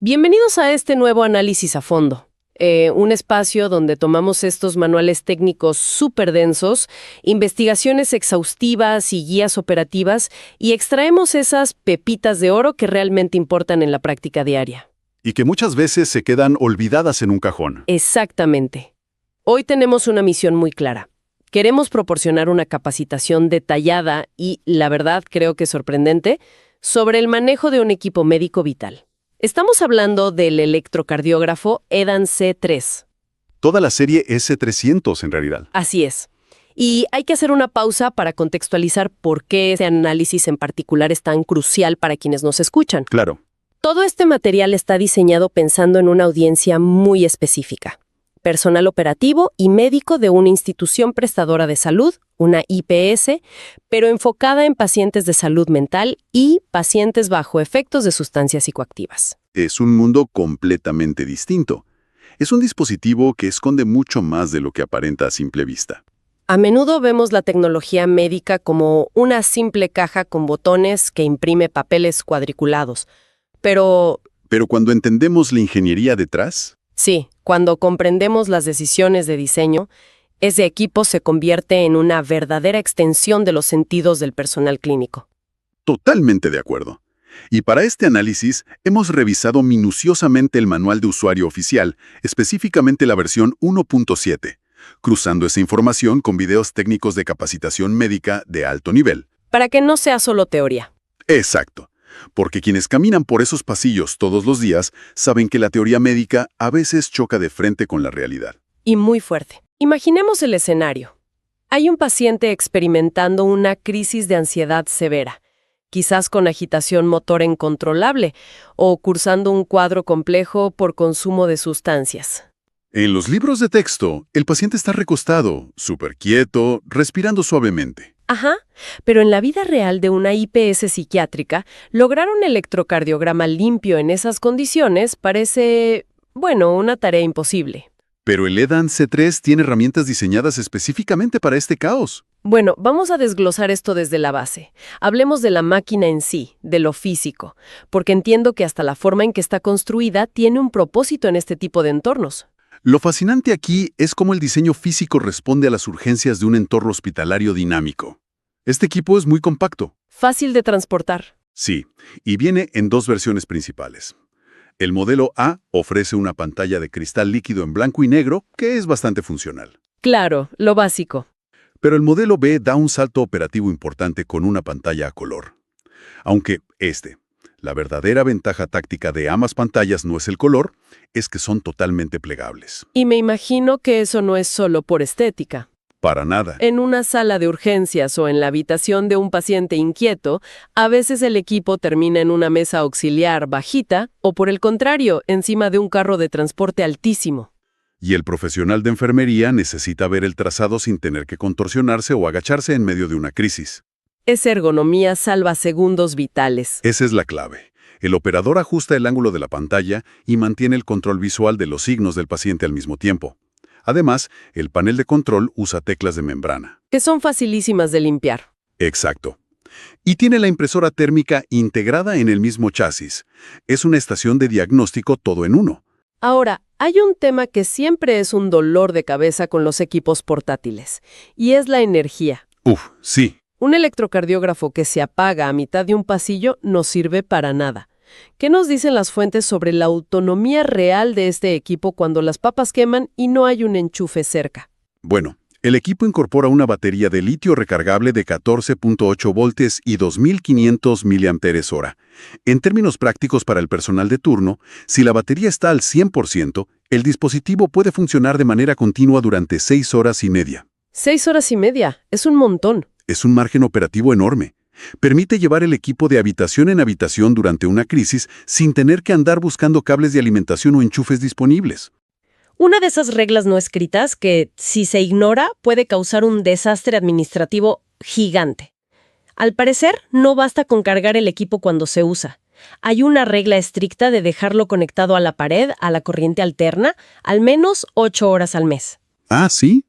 Bienvenidos a este nuevo análisis a fondo, un espacio donde tomamos estos manuales técnicos súper densos, investigaciones exhaustivas y guías operativas y extraemos esas pepitas de oro que realmente importan en la práctica diaria. Y que muchas veces se quedan olvidadas en un cajón. Exactamente. Hoy tenemos una misión muy clara. Queremos proporcionar una capacitación detallada y, la verdad, creo que sorprendente, sobre el manejo de un equipo médico vital. Estamos hablando del electrocardiógrafo EDAN C3. Toda la serie S300 en realidad. Así es. Y hay que hacer una pausa para contextualizar por qué ese análisis en particular es tan crucial para quienes nos escuchan. Claro. Todo este material está diseñado pensando en una audiencia muy específica. Personal operativo y médico de una institución prestadora de salud, una IPS, pero enfocada en pacientes de salud mental y pacientes bajo efectos de sustancias psicoactivas. Es un mundo completamente distinto. Es un dispositivo que esconde mucho más de lo que aparenta a simple vista. A menudo vemos la tecnología médica como una simple caja con botones que imprime papeles cuadriculados. Pero cuando entendemos la ingeniería detrás, sí, cuando comprendemos las decisiones de diseño, ese equipo se convierte en una verdadera extensión de los sentidos del personal clínico. totalmente de acuerdo. Y para este análisis hemos revisado minuciosamente el manual de usuario oficial, específicamente la versión 1.7, cruzando esa información con videos técnicos de capacitación médica de alto nivel. Para que no sea solo teoría. Exacto. Porque quienes caminan por esos pasillos todos los días saben que la teoría médica a veces choca de frente con la realidad. Y muy fuerte. Imaginemos el escenario. Hay un paciente experimentando una crisis de ansiedad severa, quizás con agitación motora incontrolable o cursando un cuadro complejo por consumo de sustancias. En los libros de texto, el paciente está recostado, súper quieto, respirando suavemente. Ajá, pero en la vida real de una IPS psiquiátrica, lograr un electrocardiograma limpio en esas condiciones parece, una tarea imposible. Pero el EDAN C3 tiene herramientas diseñadas específicamente para este caos. Bueno, vamos a desglosar esto desde la base. Hablemos de la máquina en sí, de lo físico, porque entiendo que hasta la forma en que está construida tiene un propósito en este tipo de entornos. Lo fascinante aquí es cómo el diseño físico responde a las urgencias de un entorno hospitalario dinámico. Este equipo es muy compacto. Fácil de transportar. Sí, y viene en dos versiones principales. El modelo A ofrece una pantalla de cristal líquido en blanco y negro, que es bastante funcional. Claro, lo básico. Pero el modelo B da un salto operativo importante con una pantalla a color. Aunque la verdadera ventaja táctica de ambas pantallas no es el color, es que son totalmente plegables. Y me imagino que eso no es solo por estética. Para nada. En una sala de urgencias o en la habitación de un paciente inquieto, a veces el equipo termina en una mesa auxiliar bajita o, por el contrario, encima de un carro de transporte altísimo. Y el profesional de enfermería necesita ver el trazado sin tener que contorsionarse o agacharse en medio de una crisis. Esa ergonomía salva segundos vitales. Esa es la clave. El operador ajusta el ángulo de la pantalla y mantiene el control visual de los signos del paciente al mismo tiempo. Además, el panel de control usa teclas de membrana. Que son facilísimas de limpiar. Exacto. Y tiene la impresora térmica integrada en el mismo chasis. Es una estación de diagnóstico todo en uno. Ahora, hay un tema que siempre es un dolor de cabeza con los equipos portátiles, y es la energía. Sí. Un electrocardiógrafo que se apaga a mitad de un pasillo no sirve para nada. ¿Qué nos dicen las fuentes sobre la autonomía real de este equipo cuando las papas queman y no hay un enchufe cerca? Bueno, el equipo incorpora una batería de litio recargable de 14.8 voltios y 2.500 mAh. En términos prácticos para el personal de turno, si la batería está al 100%, el dispositivo puede funcionar de manera continua durante 6 horas y media. 6 horas y media, es un montón. Es un margen operativo enorme. Permite llevar el equipo de habitación en habitación durante una crisis sin tener que andar buscando cables de alimentación o enchufes disponibles. Una de esas reglas no escritas que, si se ignora, puede causar un desastre administrativo gigante. Al parecer, no basta con cargar el equipo cuando se usa. Hay una regla estricta de dejarlo conectado a la pared, a la corriente alterna, al menos 8 horas al mes. ¿Ah, sí?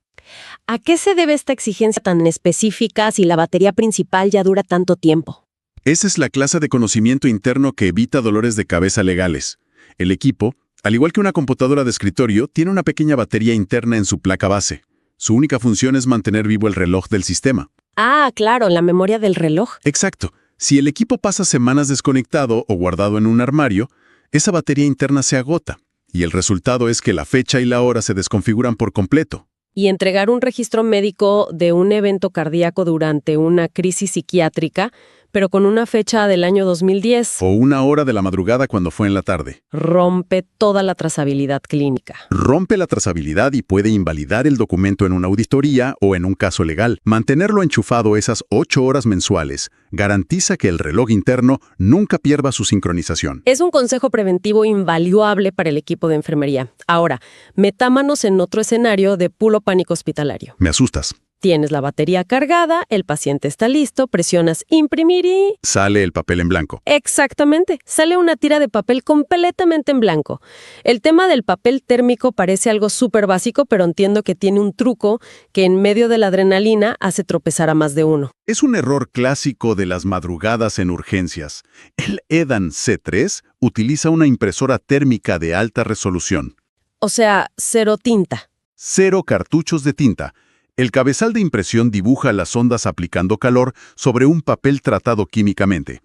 ¿A qué se debe esta exigencia tan específica si la batería principal ya dura tanto tiempo? Esa es la clase de conocimiento interno que evita dolores de cabeza legales. El equipo, al igual que una computadora de escritorio, tiene una pequeña batería interna en su placa base. Su única función es mantener vivo el reloj del sistema. Ah, claro, la memoria del reloj. Exacto. Si el equipo pasa semanas desconectado o guardado en un armario, esa batería interna se agota, y el resultado es que la fecha y la hora se desconfiguran por completo. Y entregar un registro médico de un evento cardíaco durante una crisis psiquiátrica, pero con una fecha del año 2010, O una hora de la madrugada cuando fue en la tarde. rompe toda la trazabilidad clínica. Rompe la trazabilidad y puede invalidar el documento en una auditoría o en un caso legal. Mantenerlo enchufado esas 8 horas mensuales garantiza que el reloj interno nunca pierda su sincronización. Es un consejo preventivo invaluable para el equipo de enfermería. Ahora, metámonos en otro escenario de puro pánico hospitalario. Me asustas. Tienes la batería cargada, el paciente está listo, presionas imprimir y... Sale el papel en blanco. Exactamente, sale una tira de papel completamente en blanco. El tema del papel térmico parece algo súper básico, pero entiendo que tiene un truco que en medio de la adrenalina hace tropezar a más de uno. Es un error clásico de las madrugadas en urgencias. El EDAN C3 utiliza una impresora térmica de alta resolución. O sea, cero tinta. 0 cartuchos de tinta. El cabezal de impresión dibuja las ondas aplicando calor sobre un papel tratado químicamente.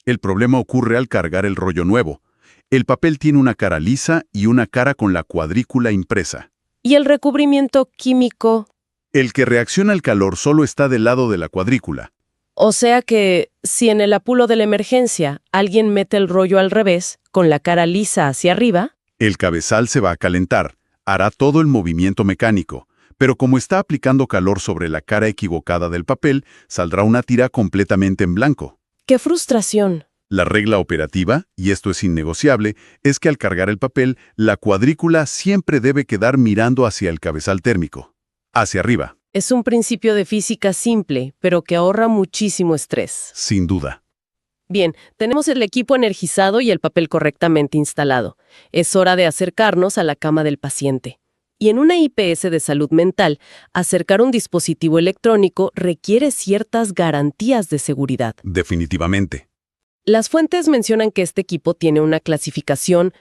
El problema ocurre al cargar el rollo nuevo. El papel tiene una cara lisa y una cara con la cuadrícula impresa. ¿Y el recubrimiento químico? El que reacciona al calor solo está del lado de la cuadrícula. O sea que, si en el apuro de la emergencia alguien mete el rollo al revés, con la cara lisa hacia arriba... El cabezal se va a calentar, hará todo el movimiento mecánico, pero como está aplicando calor sobre la cara equivocada del papel, saldrá una tira completamente en blanco. ¡Qué frustración! La regla operativa, y esto es innegociable, es que al cargar el papel, la cuadrícula siempre debe quedar mirando hacia el cabezal térmico, hacia arriba. Es un principio de física simple, pero que ahorra muchísimo estrés. Sin duda. Bien, tenemos el equipo energizado y el papel correctamente instalado. Es hora de acercarnos a la cama del paciente. Y en una IPS de salud mental, acercar un dispositivo electrónico requiere ciertas garantías de seguridad. Definitivamente. Las fuentes mencionan que este equipo tiene una clasificación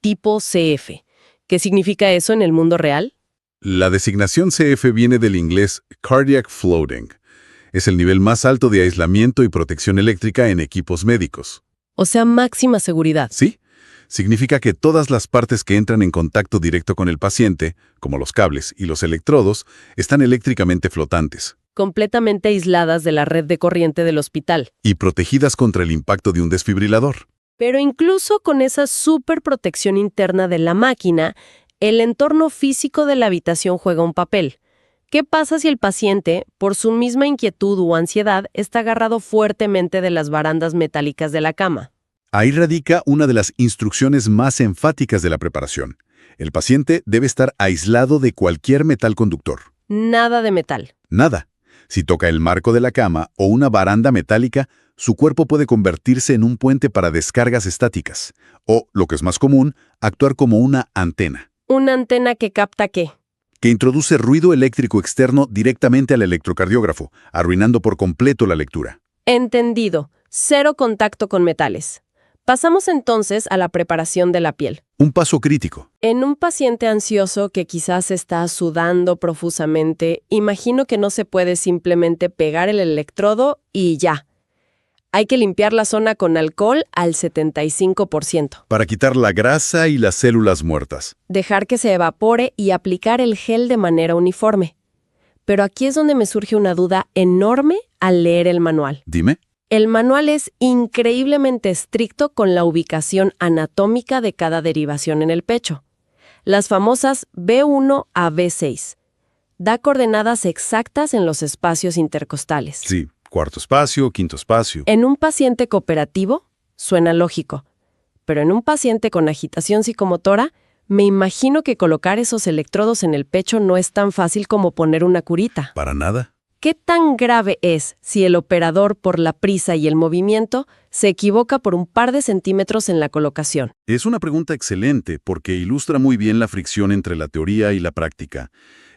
tipo CF. ¿Qué significa eso en el mundo real? La designación CF viene del inglés Cardiac Floating. Es el nivel más alto de aislamiento y protección eléctrica en equipos médicos. O sea, máxima seguridad. ¿Sí? Significa que todas las partes que entran en contacto directo con el paciente, como los cables y los electrodos, están eléctricamente flotantes. Completamente aisladas de la red de corriente del hospital. Y protegidas contra el impacto de un desfibrilador. Pero incluso con esa superprotección interna de la máquina, el entorno físico de la habitación juega un papel. ¿Qué pasa si el paciente, por su misma inquietud o ansiedad, está agarrado fuertemente de las barandas metálicas de la cama? Ahí radica una de las instrucciones más enfáticas de la preparación. El paciente debe estar aislado de cualquier metal conductor. Nada de metal. Nada. Si toca el marco de la cama o una baranda metálica, su cuerpo puede convertirse en un puente para descargas estáticas. O, lo que es más común, actuar como una antena. ¿Una antena que capta qué? Que introduce ruido eléctrico externo directamente al electrocardiógrafo, arruinando por completo la lectura. Entendido. Cero contacto con metales. Pasamos entonces a la preparación de la piel. Un paso crítico. En un paciente ansioso que quizás está sudando profusamente, imagino que no se puede simplemente pegar el electrodo y ya. Hay que limpiar la zona con alcohol al 75%. Para quitar la grasa y las células muertas. Dejar que se evapore y aplicar el gel de manera uniforme. Pero aquí es donde me surge una duda enorme al leer el manual. Dime. El manual es increíblemente estricto con la ubicación anatómica de cada derivación en el pecho. Las famosas B1 a B6. Da coordenadas exactas en los espacios intercostales. Sí, cuarto espacio, quinto espacio. En un paciente cooperativo, suena lógico. Pero en un paciente con agitación psicomotora, me imagino que colocar esos electrodos en el pecho no es tan fácil como poner una curita. Para nada. ¿Qué tan grave es si el operador, por la prisa y el movimiento, se equivoca por un par de centímetros en la colocación? Es una pregunta excelente porque ilustra muy bien la fricción entre la teoría y la práctica.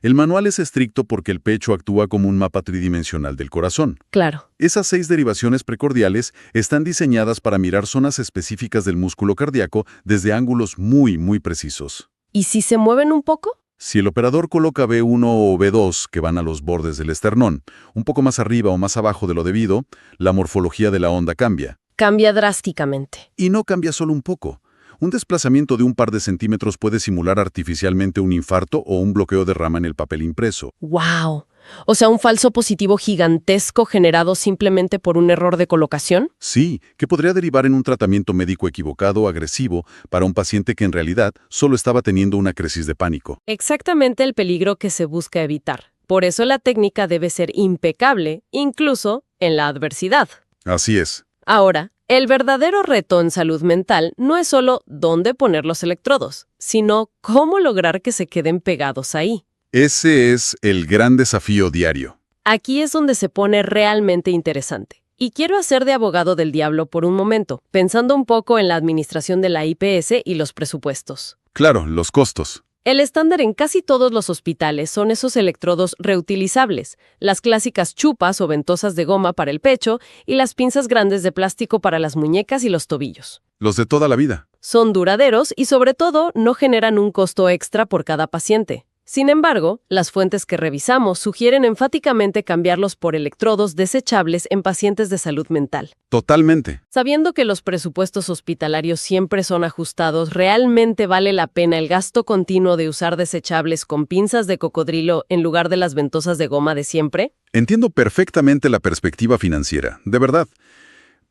El manual es estricto porque el pecho actúa como un mapa tridimensional del corazón. Claro. Esas 6 derivaciones precordiales están diseñadas para mirar zonas específicas del músculo cardíaco desde ángulos muy precisos. ¿Y si se mueven un poco? Si el operador coloca B1 o B2, que van a los bordes del esternón, un poco más arriba o más abajo de lo debido, la morfología de la onda cambia. Cambia drásticamente. Y no cambia solo un poco. Un desplazamiento de un par de centímetros puede simular artificialmente un infarto o un bloqueo de rama en el papel impreso. ¡Wow! O sea, un falso positivo gigantesco generado simplemente por un error de colocación. Sí, que podría derivar en un tratamiento médico equivocado o agresivo para un paciente que en realidad solo estaba teniendo una crisis de pánico. Exactamente el peligro que se busca evitar. Por eso la técnica debe ser impecable, incluso en la adversidad. Así es. Ahora, el verdadero reto en salud mental no es solo dónde poner los electrodos, sino cómo lograr que se queden pegados ahí. Ese es el gran desafío diario. Aquí es donde se pone realmente interesante. Y quiero hacer de abogado del diablo por un momento, pensando un poco en la administración de la IPS y los presupuestos. Claro, los costos. El estándar en casi todos los hospitales son esos electrodos reutilizables, las clásicas chupas o ventosas de goma para el pecho y las pinzas grandes de plástico para las muñecas y los tobillos. Los de toda la vida. Son duraderos y, sobre todo, no generan un costo extra por cada paciente. Sin embargo, las fuentes que revisamos sugieren enfáticamente cambiarlos por electrodos desechables en pacientes de salud mental. Totalmente. Sabiendo que los presupuestos hospitalarios siempre son ajustados, ¿realmente vale la pena el gasto continuo de usar desechables con pinzas de cocodrilo en lugar de las ventosas de goma de siempre? Entiendo perfectamente la perspectiva financiera, de verdad.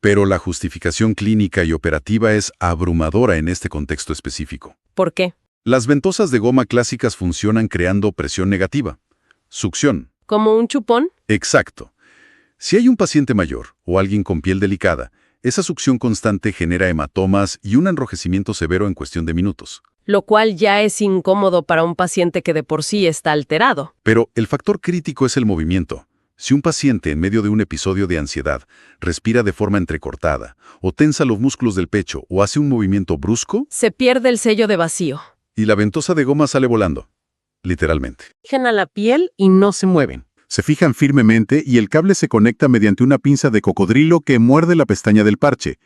Pero la justificación clínica y operativa es abrumadora en este contexto específico. ¿Por qué? Las ventosas de goma clásicas funcionan creando presión negativa. Succión. ¿Como un chupón? Exacto. Si hay un paciente mayor o alguien con piel delicada, esa succión constante genera hematomas y un enrojecimiento severo en cuestión de minutos. Lo cual ya es incómodo para un paciente que de por sí está alterado. Pero el factor crítico es el movimiento. Si un paciente en medio de un episodio de ansiedad respira de forma entrecortada, o tensa los músculos del pecho o hace un movimiento brusco, Se pierde el sello de vacío. y la ventosa de goma sale volando. Literalmente. Fijan a la piel y no se mueven. Se fijan firmemente y el cable se conecta mediante una pinza de cocodrilo que muerde la pestaña del parche.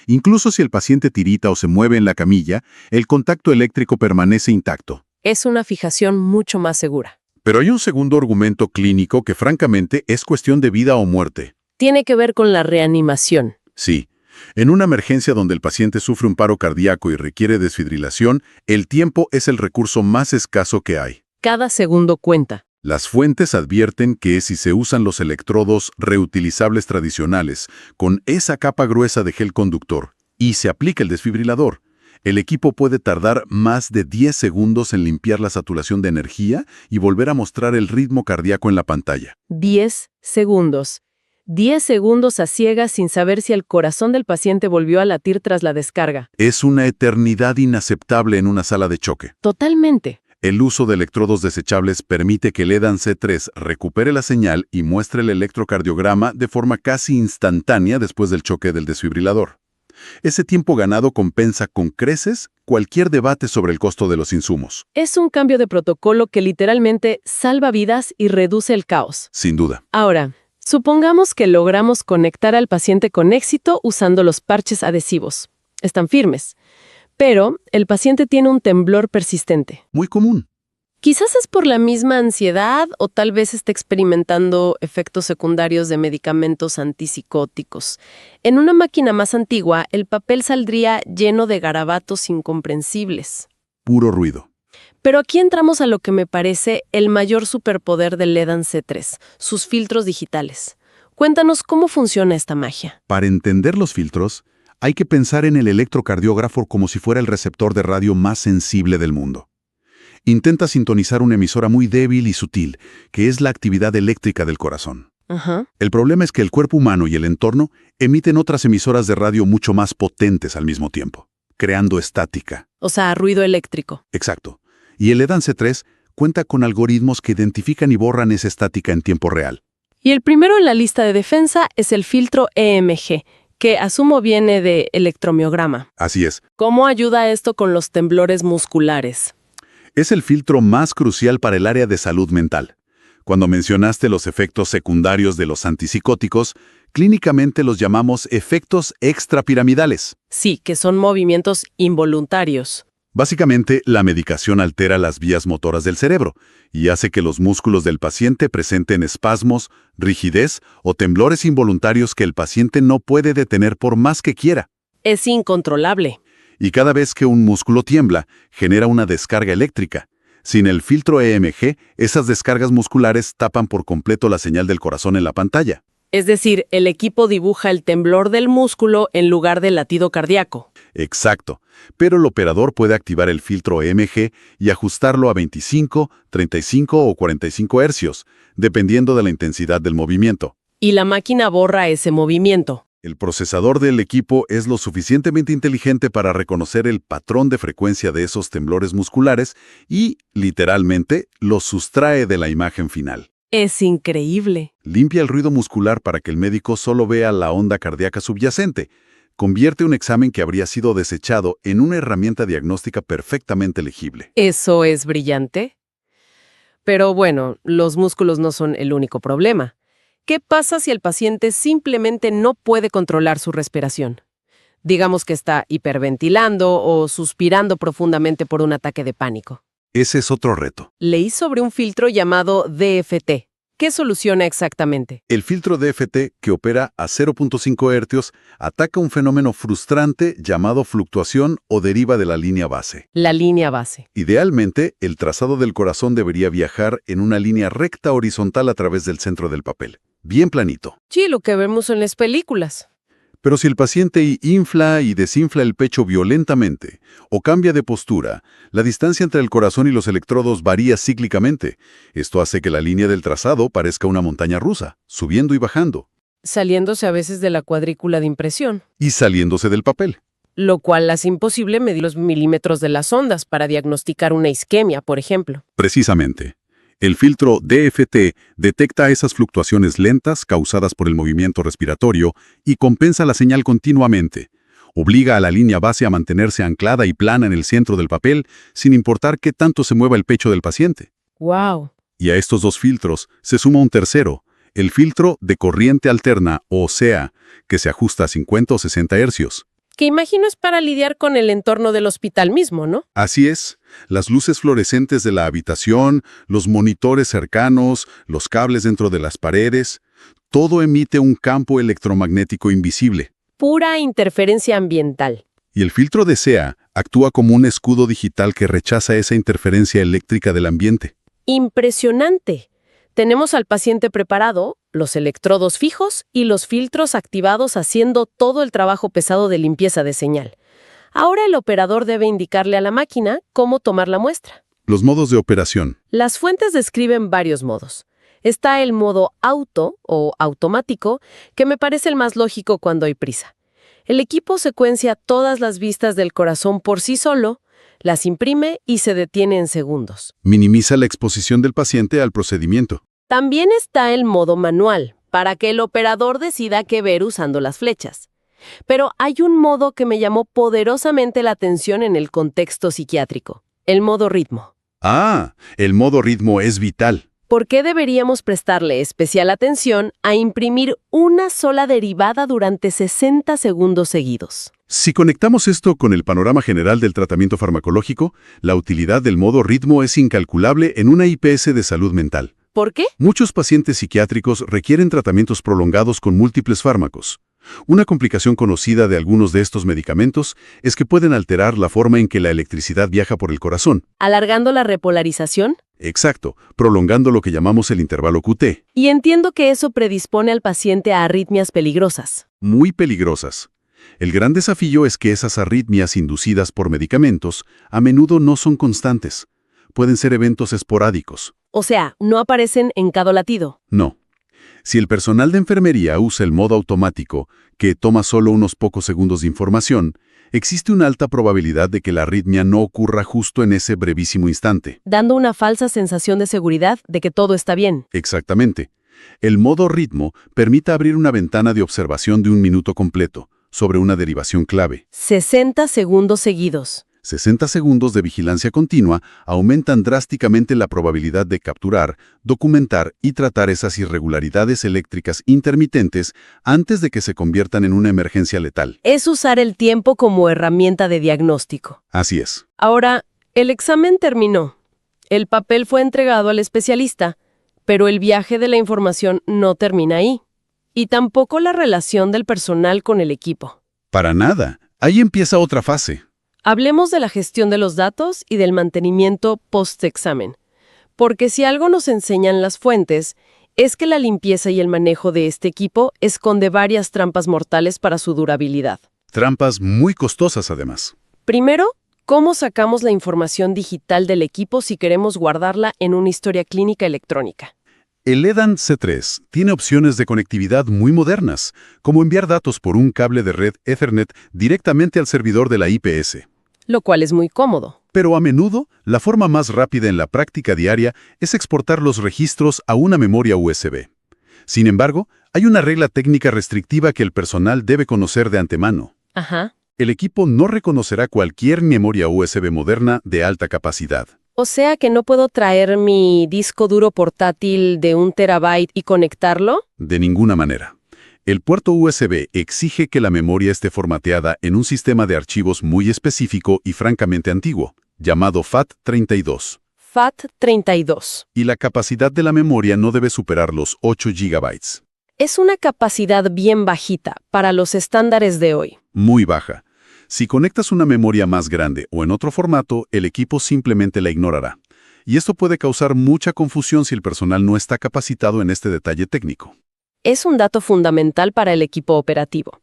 Incluso si el paciente tirita o se mueve en la camilla, el contacto eléctrico permanece intacto. Es una fijación mucho más segura. Pero hay un segundo argumento clínico que francamente es cuestión de vida o muerte. Tiene que ver con la reanimación. Sí. En una emergencia donde el paciente sufre un paro cardíaco y requiere desfibrilación, el tiempo es el recurso más escaso que hay. Cada segundo cuenta. Las fuentes advierten que si se usan los electrodos reutilizables tradicionales con esa capa gruesa de gel conductor y se aplica el desfibrilador, el equipo puede tardar más de 10 segundos en limpiar la saturación de energía y volver a mostrar el ritmo cardíaco en la pantalla. 10 segundos. 10 segundos a ciegas sin saber si el corazón del paciente volvió a latir tras la descarga. Es una eternidad inaceptable en una sala de choque. Totalmente. El uso de electrodos desechables permite que el EDAN C3 recupere la señal y muestre el electrocardiograma de forma casi instantánea después del choque del desfibrilador. Ese tiempo ganado compensa con creces cualquier debate sobre el costo de los insumos. Es un cambio de protocolo que literalmente salva vidas y reduce el caos. Sin duda. Ahora, supongamos que logramos conectar al paciente con éxito usando los parches adhesivos. Están firmes. Pero el paciente tiene un temblor persistente. Muy común. Quizás es por la misma ansiedad o tal vez esté experimentando efectos secundarios de medicamentos antipsicóticos. En una máquina más antigua, el papel saldría lleno de garabatos incomprensibles. Puro ruido. Pero aquí entramos a lo que me parece el mayor superpoder del EDAN C3, sus filtros digitales. Cuéntanos cómo funciona esta magia. Para entender los filtros, hay que pensar en el electrocardiógrafo como si fuera el receptor de radio más sensible del mundo. Intenta sintonizar una emisora muy débil y sutil, que es la actividad eléctrica del corazón. Ajá. El problema es que el cuerpo humano y el entorno emiten otras emisoras de radio mucho más potentes al mismo tiempo, creando estática. O sea, ruido eléctrico. Exacto. Y el EDAN C3 cuenta con algoritmos que identifican y borran esa estática en tiempo real. Y el primero en la lista de defensa es el filtro EMG, que asumo viene de electromiograma. Así es. ¿Cómo ayuda esto con los temblores musculares? Es el filtro más crucial para el área de salud mental. Cuando mencionaste los efectos secundarios de los antipsicóticos, clínicamente los llamamos efectos extrapiramidales. Sí, que son movimientos involuntarios. Básicamente, la medicación altera las vías motoras del cerebro y hace que los músculos del paciente presenten espasmos, rigidez o temblores involuntarios que el paciente no puede detener por más que quiera. Es incontrolable. Y cada vez que un músculo tiembla, genera una descarga eléctrica. Sin el filtro EMG, esas descargas musculares tapan por completo la señal del corazón en la pantalla. Es decir, el equipo dibuja el temblor del músculo en lugar del latido cardíaco. Exacto, pero el operador puede activar el filtro EMG y ajustarlo a 25, 35 o 45 hercios, dependiendo de la intensidad del movimiento. Y la máquina borra ese movimiento. El procesador del equipo es lo suficientemente inteligente para reconocer el patrón de frecuencia de esos temblores musculares y, literalmente, los sustrae de la imagen final. Es increíble. Limpia el ruido muscular para que el médico solo vea la onda cardíaca subyacente. Convierte un examen que habría sido desechado en una herramienta diagnóstica perfectamente legible. Eso es brillante. Pero bueno, los músculos no son el único problema. ¿Qué pasa si el paciente simplemente no puede controlar su respiración? Digamos que está hiperventilando o suspirando profundamente por un ataque de pánico. Ese es otro reto. Leí sobre un filtro llamado DFT. ¿Qué soluciona exactamente? El filtro DFT, que opera a 0.5 Hz, ataca un fenómeno frustrante llamado fluctuación o deriva de la línea base. La línea base. Idealmente, el trazado del corazón debería viajar en una línea recta horizontal a través del centro del papel. Bien planito. Sí, lo que vemos en las películas. Pero si el paciente infla y desinfla el pecho violentamente o cambia de postura, la distancia entre el corazón y los electrodos varía cíclicamente. Esto hace que la línea del trazado parezca una montaña rusa, subiendo y bajando. Saliéndose a veces de la cuadrícula de impresión. Y saliéndose del papel. Lo cual hace imposible medir los milímetros de las ondas para diagnosticar una isquemia, por ejemplo. Precisamente. El filtro DFT detecta esas fluctuaciones lentas causadas por el movimiento respiratorio y compensa la señal continuamente. Obliga a la línea base a mantenerse anclada y plana en el centro del papel, sin importar qué tanto se mueva el pecho del paciente. ¡Wow! Y a estos dos filtros se suma un tercero, el filtro de corriente alterna, o sea, que se ajusta a 50 o 60 hercios. Que imagino es para lidiar con el entorno del hospital mismo, ¿no? Así es. Las luces fluorescentes de la habitación, los monitores cercanos, los cables dentro de las paredes, todo emite un campo electromagnético invisible. Pura interferencia ambiental. Y el filtro de SEA actúa como un escudo digital que rechaza esa interferencia eléctrica del ambiente. ¡Impresionante! Tenemos al paciente preparado, los electrodos fijos y los filtros activados haciendo todo el trabajo pesado de limpieza de señal. Ahora el operador debe indicarle a la máquina cómo tomar la muestra. Los modos de operación. Las fuentes describen varios modos. Está el modo auto o automático, que me parece el más lógico cuando hay prisa. El equipo secuencia todas las vistas del corazón por sí solo, las imprime y se detiene en segundos. Minimiza la exposición del paciente al procedimiento. También está el modo manual, para que el operador decida qué ver usando las flechas. Pero hay un modo que me llamó poderosamente la atención en el contexto psiquiátrico, el modo ritmo. Ah, el modo ritmo es vital. ¿Por qué deberíamos prestarle especial atención a imprimir una sola derivada durante 60 segundos seguidos? Si conectamos esto con el panorama general del tratamiento farmacológico, la utilidad del modo ritmo es incalculable en una IPS de salud mental. ¿Por qué? Muchos pacientes psiquiátricos requieren tratamientos prolongados con múltiples fármacos. Una complicación conocida de algunos de estos medicamentos es que pueden alterar la forma en que la electricidad viaja por el corazón. ¿Alargando la repolarización? Exacto, prolongando lo que llamamos el intervalo QT. Y entiendo que eso predispone al paciente a arritmias peligrosas. Muy peligrosas. El gran desafío es que esas arritmias inducidas por medicamentos a menudo no son constantes. Pueden ser eventos esporádicos. O sea, no aparecen en cada latido. No. Si el personal de enfermería usa el modo automático, que toma solo unos pocos segundos de información, existe una alta probabilidad de que la arritmia no ocurra justo en ese brevísimo instante. Dando una falsa sensación de seguridad de que todo está bien. Exactamente. El modo ritmo permite abrir una ventana de observación de un minuto completo, sobre una derivación clave. 60 segundos seguidos. 60 segundos de vigilancia continua aumentan drásticamente la probabilidad de capturar, documentar y tratar esas irregularidades eléctricas intermitentes antes de que se conviertan en una emergencia letal. Es usar el tiempo como herramienta de diagnóstico. Así es. Ahora, el examen terminó. El papel fue entregado al especialista, pero el viaje de la información no termina ahí. Y tampoco la relación del personal con el equipo. Para nada. Ahí empieza otra fase. Hablemos de la gestión de los datos y del mantenimiento post-examen. Porque si algo nos enseñan las fuentes, es que la limpieza y el manejo de este equipo esconde varias trampas mortales para su durabilidad. Trampas muy costosas, además. Primero, ¿cómo sacamos la información digital del equipo si queremos guardarla en una historia clínica electrónica? El EDAN C3 tiene opciones de conectividad muy modernas, como enviar datos por un cable de red Ethernet directamente al servidor de la IPS. Lo cual es muy cómodo. Pero a menudo, la forma más rápida en la práctica diaria es exportar los registros a una memoria USB. Sin embargo, hay una regla técnica restrictiva que el personal debe conocer de antemano. Ajá. El equipo no reconocerá cualquier memoria USB moderna de alta capacidad. O sea que no puedo traer mi disco duro portátil de 1 terabyte y conectarlo. De ninguna manera. El puerto USB exige que la memoria esté formateada en un sistema de archivos muy específico y francamente antiguo, llamado FAT32. FAT32. Y la capacidad de la memoria no debe superar los 8 GB. Es una capacidad bien bajita para los estándares de hoy. Muy baja. Si conectas una memoria más grande o en otro formato, el equipo simplemente la ignorará. Y esto puede causar mucha confusión si el personal no está capacitado en este detalle técnico. Es un dato fundamental para el equipo operativo.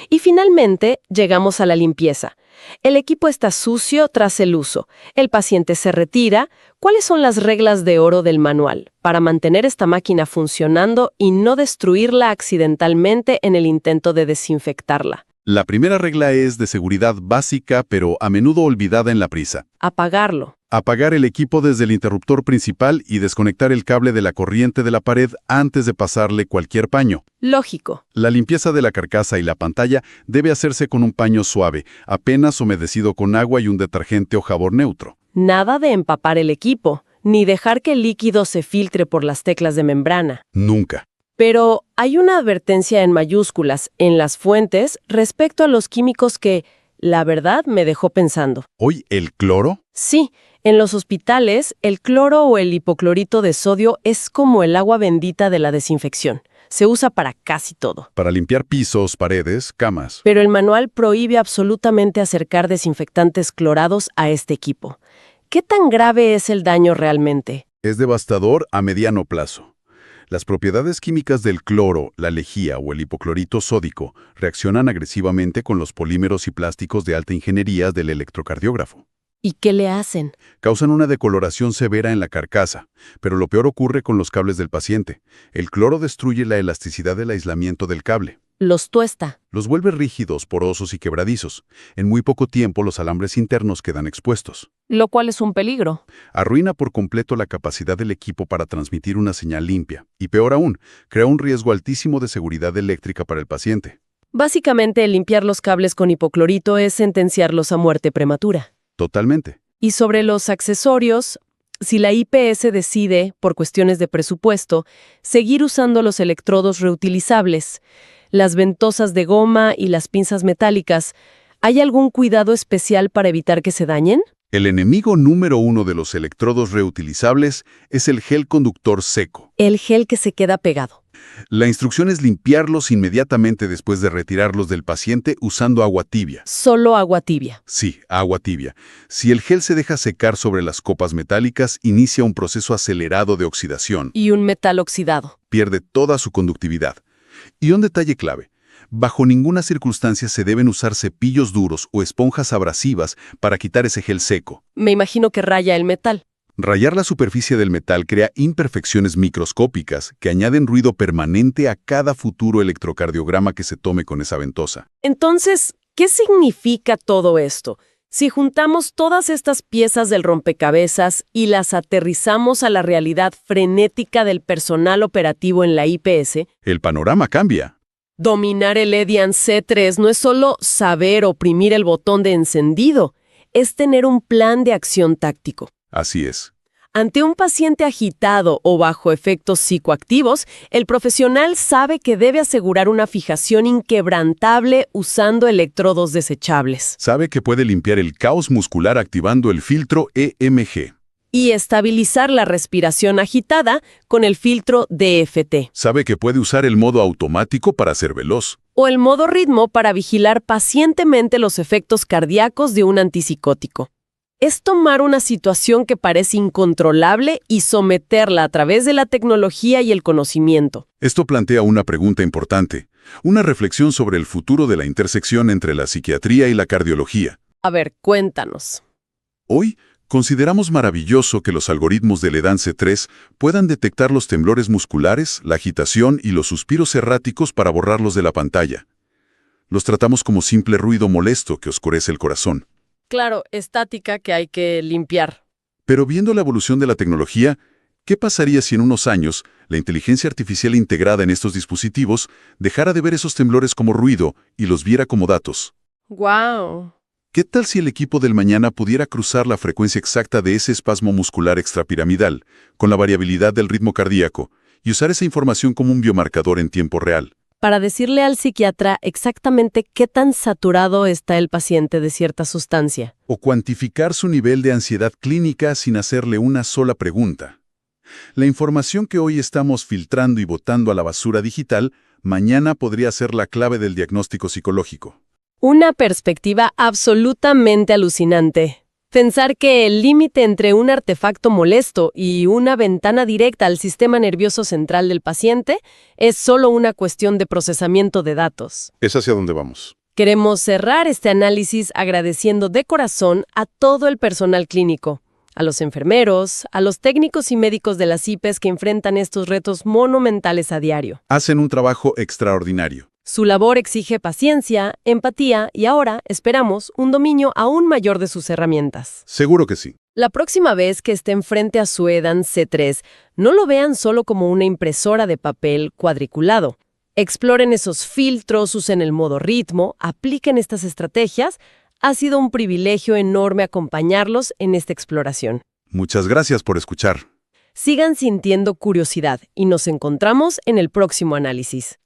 Y finalmente, llegamos a la limpieza. El equipo está sucio tras el uso. El paciente se retira. ¿Cuáles son las reglas de oro del manual para mantener esta máquina funcionando y no destruirla accidentalmente en el intento de desinfectarla? La primera regla es de seguridad básica, pero a menudo olvidada en la prisa. Apagarlo. Apagar el equipo desde el interruptor principal y desconectar el cable de la corriente de la pared antes de pasarle cualquier paño. Lógico. La limpieza de la carcasa y la pantalla debe hacerse con un paño suave, apenas humedecido con agua y un detergente o jabón neutro. Nada de empapar el equipo, ni dejar que el líquido se filtre por las teclas de membrana. Nunca. Pero hay una advertencia en mayúsculas en las fuentes respecto a los químicos que, la verdad, me dejó pensando. ¿Hoy el cloro? Sí, en los hospitales, el cloro o el hipoclorito de sodio es como el agua bendita de la desinfección. Se usa para casi todo. Para limpiar pisos, paredes, camas. Pero el manual prohíbe absolutamente acercar desinfectantes clorados a este equipo. ¿Qué tan grave es el daño realmente? Es devastador a mediano plazo. Las propiedades químicas del cloro, la lejía o el hipoclorito sódico reaccionan agresivamente con los polímeros y plásticos de alta ingeniería del electrocardiógrafo. ¿Y qué le hacen? Causan una decoloración severa en la carcasa, pero lo peor ocurre con los cables del paciente. El cloro destruye la elasticidad del aislamiento del cable. Los tuesta. Los vuelve rígidos, porosos y quebradizos. En muy poco tiempo los alambres internos quedan expuestos. Lo cual es un peligro. Arruina por completo la capacidad del equipo para transmitir una señal limpia. Y peor aún, crea un riesgo altísimo de seguridad eléctrica para el paciente. Básicamente, el limpiar los cables con hipoclorito es sentenciarlos a muerte prematura. Totalmente. Y sobre los accesorios, si la IPS decide, por cuestiones de presupuesto, seguir usando los electrodos reutilizables, las ventosas de goma y las pinzas metálicas, ¿hay algún cuidado especial para evitar que se dañen? El enemigo número 1 de los electrodos reutilizables es el gel conductor seco. El gel que se queda pegado. La instrucción es limpiarlos inmediatamente después de retirarlos del paciente usando agua tibia. Solo agua tibia. Sí, agua tibia. Si el gel se deja secar sobre las copas metálicas, inicia un proceso acelerado de oxidación. Y un metal oxidado. Pierde toda su conductividad. Y un detalle clave. Bajo ninguna circunstancia se deben usar cepillos duros o esponjas abrasivas para quitar ese gel seco. Me imagino que raya el metal. Rayar la superficie del metal crea imperfecciones microscópicas que añaden ruido permanente a cada futuro electrocardiograma que se tome con esa ventosa. Entonces, ¿qué significa todo esto? Si juntamos todas estas piezas del rompecabezas y las aterrizamos a la realidad frenética del personal operativo en la IPS, El panorama cambia. dominar el EDAN C3 no es solo saber oprimir el botón de encendido, es tener un plan de acción táctico. Así es. Ante un paciente agitado o bajo efectos psicoactivos, el profesional sabe que debe asegurar una fijación inquebrantable usando electrodos desechables. Sabe que puede limpiar el caos muscular activando el filtro EMG. Y estabilizar la respiración agitada con el filtro DFT. Sabe que puede usar el modo automático para ser veloz. O el modo ritmo para vigilar pacientemente los efectos cardíacos de un antipsicótico. Es tomar una situación que parece incontrolable y someterla a través de la tecnología y el conocimiento. Esto plantea una pregunta importante, una reflexión sobre el futuro de la intersección entre la psiquiatría y la cardiología. A ver, cuéntanos. Hoy, consideramos maravilloso que los algoritmos del EDAN-C3 puedan detectar los temblores musculares, la agitación y los suspiros erráticos para borrarlos de la pantalla. Los tratamos como simple ruido molesto que oscurece el corazón. Claro, estática que hay que limpiar. Pero viendo la evolución de la tecnología, ¿qué pasaría si en unos años la inteligencia artificial integrada en estos dispositivos dejara de ver esos temblores como ruido y los viera como datos? ¡Guau! ¿Qué tal si el equipo del mañana pudiera cruzar la frecuencia exacta de ese espasmo muscular extrapiramidal con la variabilidad del ritmo cardíaco y usar esa información como un biomarcador en tiempo real? Para decirle al psiquiatra exactamente qué tan saturado está el paciente de cierta sustancia. O cuantificar su nivel de ansiedad clínica sin hacerle una sola pregunta. La información que hoy estamos filtrando y botando a la basura digital, mañana podría ser la clave del diagnóstico psicológico. Una perspectiva absolutamente alucinante. Pensar que el límite entre un artefacto molesto y una ventana directa al sistema nervioso central del paciente es solo una cuestión de procesamiento de datos. Es hacia dónde vamos. Queremos cerrar este análisis agradeciendo de corazón a todo el personal clínico, a los enfermeros, a los técnicos y médicos de las IPES que enfrentan estos retos monumentales a diario. Hacen un trabajo extraordinario. Su labor exige paciencia, empatía y ahora, esperamos, un dominio aún mayor de sus herramientas. Seguro que sí. La próxima vez que estén frente a su EDAN-C3, no lo vean solo como una impresora de papel cuadriculado. Exploren esos filtros, usen el modo ritmo, apliquen estas estrategias. Ha sido un privilegio enorme acompañarlos en esta exploración. Muchas gracias por escuchar. Sigan sintiendo curiosidad y nos encontramos en el próximo análisis.